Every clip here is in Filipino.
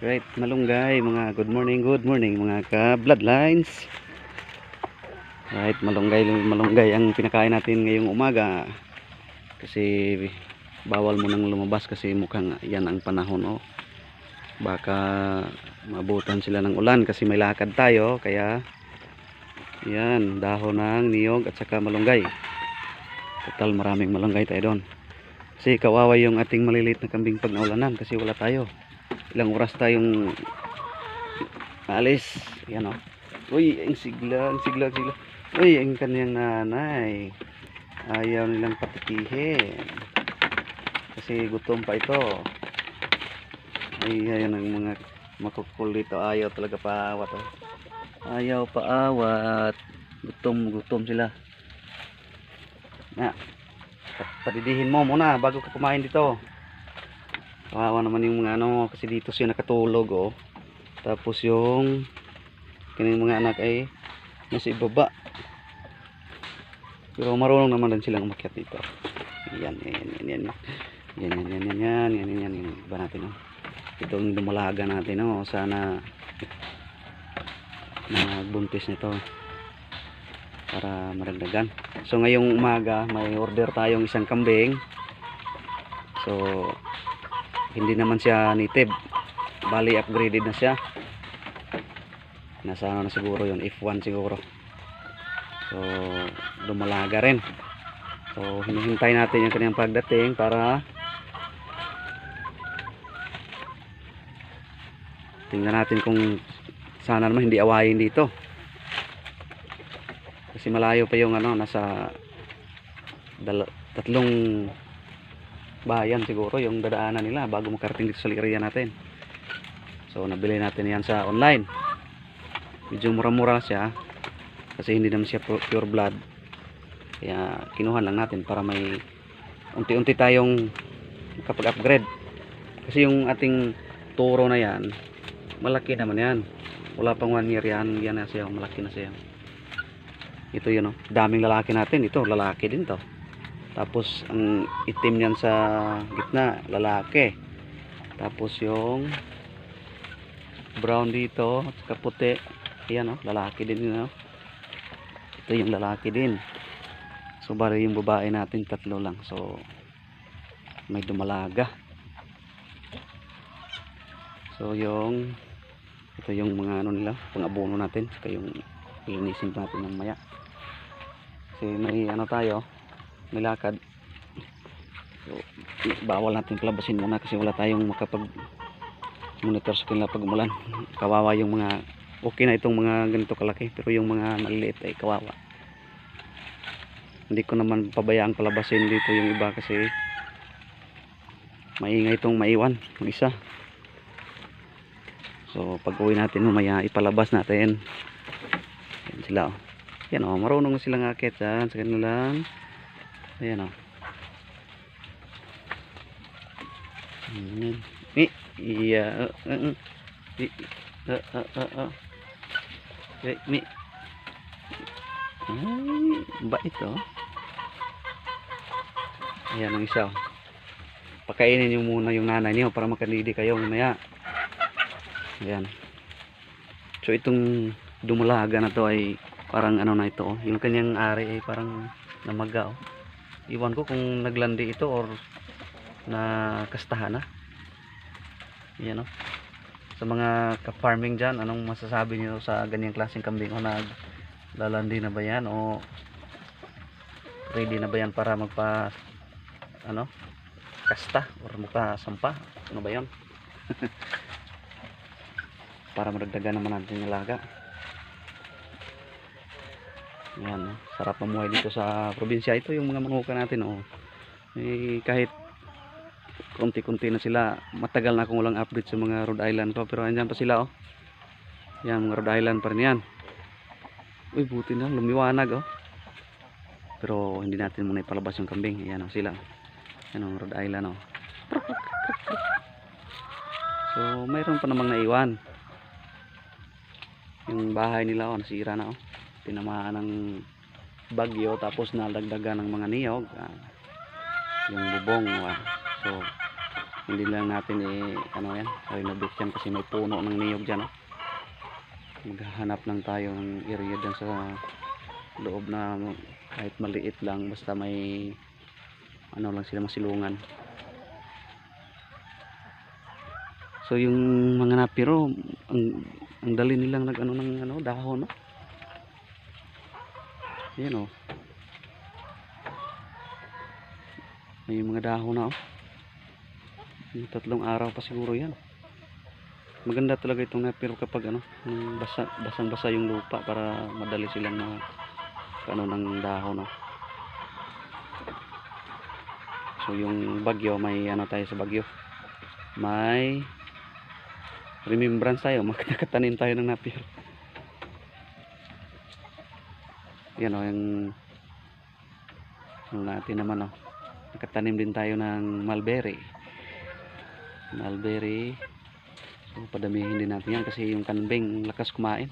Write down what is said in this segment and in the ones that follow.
Right, malunggay mga good morning mga ka-bloodlines. Right, malunggay ang pinakain natin ngayong umaga. Kasi bawal mo nang lumabas kasi mukhang yan ang panahon, oh. Baka mabutan sila ng ulan kasi may lakad tayo, kaya yan, dahon ng niyog at saka malunggay. Total maraming malunggay tayo doon. Kasi kawawa yung ating maliliit na kambing pag naulanan kasi wala tayo. Ilang oras tayong alis. Yan, oh. Uy, ang sigla. Uy, ang kanyang nanay. Ayaw nilang patikihin. Kasi gutom pa ito. Ay, ayan ang mga makukulit. Ayaw talaga paawat, oh. Ayaw paawat. Gutom sila. Na, padidihin mo muna bago ka kumain dito. Kawawa naman yung mga ano, kasi dito siya nakatulog, oh. Tapos yung kanyang mga anak ay nasa ibaba. Pero marunong naman din silang umakyat dito. Yan. Iba natin, oh. Ito ang dumalaga natin, oh. Sana magbuntis nito para maragdagan. So ngayong umaga may order tayong isang kambing. So hindi naman siya native, bali upgraded na siya. Nasa ano na siguro yun, F1 siguro. So dumalaga rin. So hinihintay natin yung kanyang pagdating para tingnan natin kung sana naman hindi awayin dito. Kasi malayo pa yung ano, nasa tatlong bayan siguro yung dadaanan nila bago makarating dito sa area natin. So nabili natin yan sa online. Medyo mura-mura siya kasi hindi naman siya pure blood, kaya kinuha lang natin para may unti-unti tayong makapag-upgrade. Kasi yung ating turo na yan malaki naman yan, wala pang 1 year yan na siya, malaki na siya. Ito yun, oh. Daming lalaki natin, ito lalaki din to. Tapos ang itim niyan sa gitna, lalaki. Tapos yung brown dito at saka puti, ayan, oh, lalaki din yun, oh. Ito yung lalaki din. So bali yung babae natin tatlo lang. So may dumalaga. So yung ito yung mga ano nila, pang-abono natin, saka yung linisin natin ng maya. Kasi may ano tayo, may lakad. So, bawal natin palabasin muna kasi wala tayong makapag monitor sa kanila pag umulan. Kawawa yung mga, okay na itong mga ganito kalaki, pero yung mga maliliit ay kawawa. Hindi ko naman pabayaang palabasin dito yung iba kasi maingay itong maiwan yung isa. So pag uwi natin mamaya ipalabas natin. Yan sila, oh. Yan, oh, marunong silang akit sa kanilang. Ayan, oh. Iya. Mi. Ay, bait, oh. Ayan ang isa, oh. Pakainin niyo muna yung nanay niyo para makalidi kayo mamaya. Ayan. So itong dumalaga na to ay parang ano na ito, oh. Yung kanyang ari ay parang namaga, oh. Iwan ko kung naglandi ito or na kastahan na. Ayan, oh. Sa mga ka-farming dyan, anong masasabi niyo sa ganyang klaseng kambing? O naglalandi na ba yan o ready na ba yan para magpa ano, kasta or magpa-sampa? Ano ba yan? Para maragdagan naman natin yung alaga. Yan, oh. Sarap mamuhay dito sa probinsya. Ito yung mga manuka natin, oh. Kahit konti-konti na sila, matagal na akong walang update sa mga Rhode Island ko, pero andyan pa sila, oh. Yan, mga Rhode Island pa rin yan. Uy, buti na, lumiwanag, oh. Pero hindi natin muna ipalabas yung kambing. Yan, oh, sila. Yan, oh, Rhode Island, oh. So mayroon pa namang naiwan. Yung bahay nila, oh, nasira na, oh. Tinamaan ng bagyo, tapos nalagdagan ng mga niyog, yung bubong, oh. So Hindi lang natin ano yan, renovate yan kasi may puno ng niyog dyan. Maghahanap lang tayo ng area dyan sa loob na kahit maliit lang, basta may ano lang sila masilungan. So yung mga napiro, ang dali nilang nag ano ng ano, dahon, no? Ayan, oh. May mga dahon na, oh. Yung 3 araw pa siguro yan. Maganda talaga itong napiro kapag ano, basang-basa yung lupa para madali silang na ano ng dahon, no? So yung bagyo, may ano tayo sa bagyo, may remembrance tayo, nakatanim tayo ng napir. Yan, o, yung natin naman, o, nakatanim din tayo ng mulberry. So padamihin din natin yan kasi yung kanbeng lakas kumain.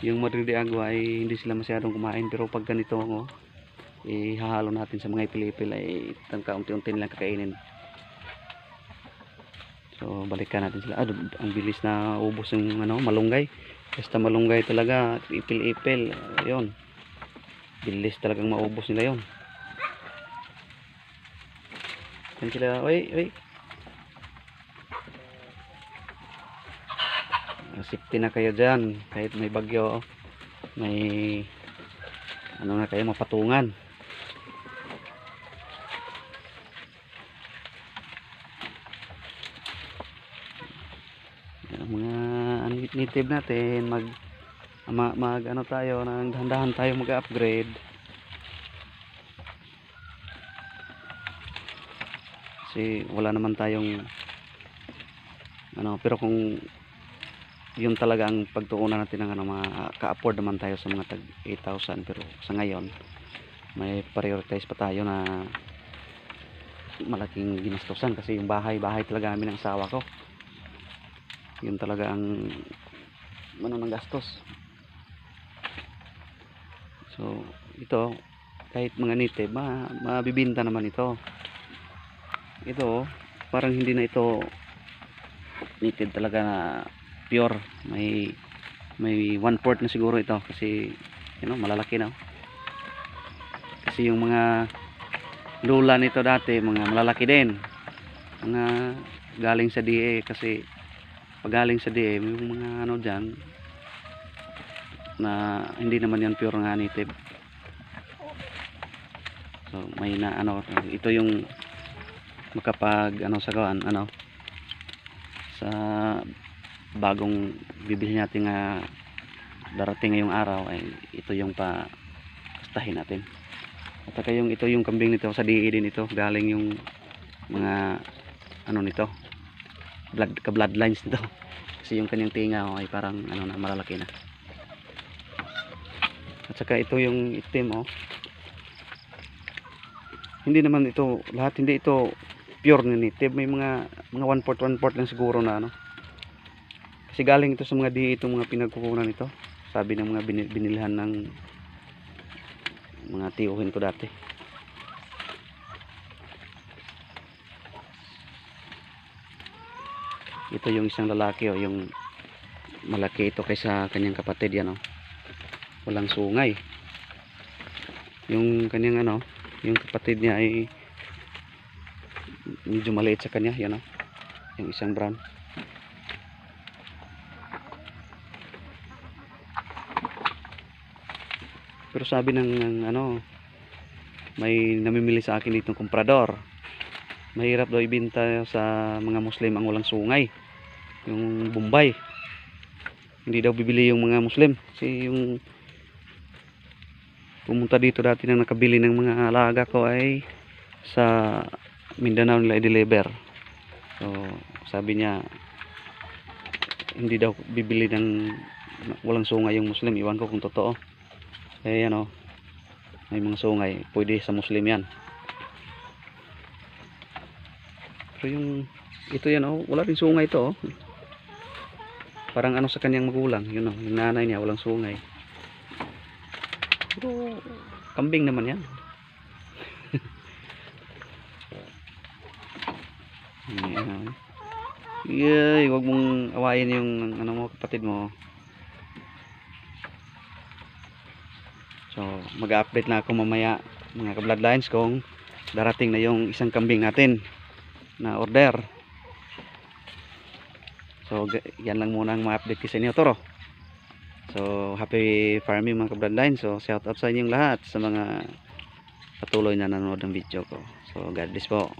Yung Madrid de Agua ay hindi sila masyadong kumain, pero pag ganito, o, ihahalo natin sa mga ipil-ipil ay kaunti-unti nilang kakainin. So balikan natin sila. Ang bilis na ubos yung ano, malunggay. Basta malunggay talaga, ipil-ipil, ayun. Bilis talagang maubos nila 'yon. Yan sila, oy. Safety na kayo diyan kahit may bagyo, may ano na kayo, mapatungan. Mga native natin, mag ano tayo, nang dahan-dahan tayo mag-upgrade kasi wala naman tayong ano, pero kung yun talaga ang pagtuunan natin ng ano, ka-afford naman tayo sa mga tag 8,000, pero sa ngayon may prioritize pa tayo na malaking ginastusan kasi yung bahay talaga namin ng asawa ko, yun talaga ang ano ng gastos. So ito, kahit mga native, mabibinta naman ito. Parang hindi na ito native talaga na pure. May 1/4 na siguro ito kasi malalaki na. Kasi yung mga lula nito dati, mga malalaki din, mga galing sa DA. Kasi pag galing sa DA, may mga ano dyan na hindi naman yan pure nga native. So may na ano, ito yung makapag ano sa gawan, ano, sa bagong bibili natin nga darating ngayong araw, ay ito yung pastahin natin. At saka ito yung kambing nito sa DE din, ito galing yung mga ano nito, bloodlines nito kasi yung kanyang tinga, ay parang ano na, malalaki na. At saka ito yung itim, hindi naman ito lahat, hindi ito pure na native, may mga 1/4 lang siguro na ano, kasi galing ito sa mga DE, itong mga pinagkukunan nito, sabi ng mga binilhan ng mga tiyuhin ko dati. Ito yung isang lalaki, yung malaki ito kaysa kanyang kapatid, yan, walang sungay. Yung kanyang ano, yung kapatid niya ay medyo maliit sa kanya, yan, yung isang brown. Pero sabi ng ano, may namimili sa akin ditong komprador, mahirap daw ibenta sa mga Muslim ang walang sungay, yung Bombay. Hindi daw bibili yung mga Muslim kasi yung pumunta dito dati nang nakabili ng mga alaga ko ay sa Mindanao nila i-deliver. So sabi niya hindi daw bibili ng walang sungay yung Muslim. Iwan ko kung totoo. Eh yan, may mga sungay, pwede sa Muslim yan. Pero yung ito yan, wala rin sungay ito, parang ano sa kanyang magulang, yun, yung nanay niya walang sungay. Pero kambing naman yan. Ayan. Yay, wag mong awayin yung ano mo, kapatid mo. So, mag-update na ako mamaya mga ka-bloodlines kung darating na yung isang kambing natin na order. So, yan lang muna ang ma-update ko sa inyo, Toro. So, happy farming mga ka-bloodlines. So, shout out sa inyong lahat sa mga patuloy na nanonood ng video ko. So, God bless po.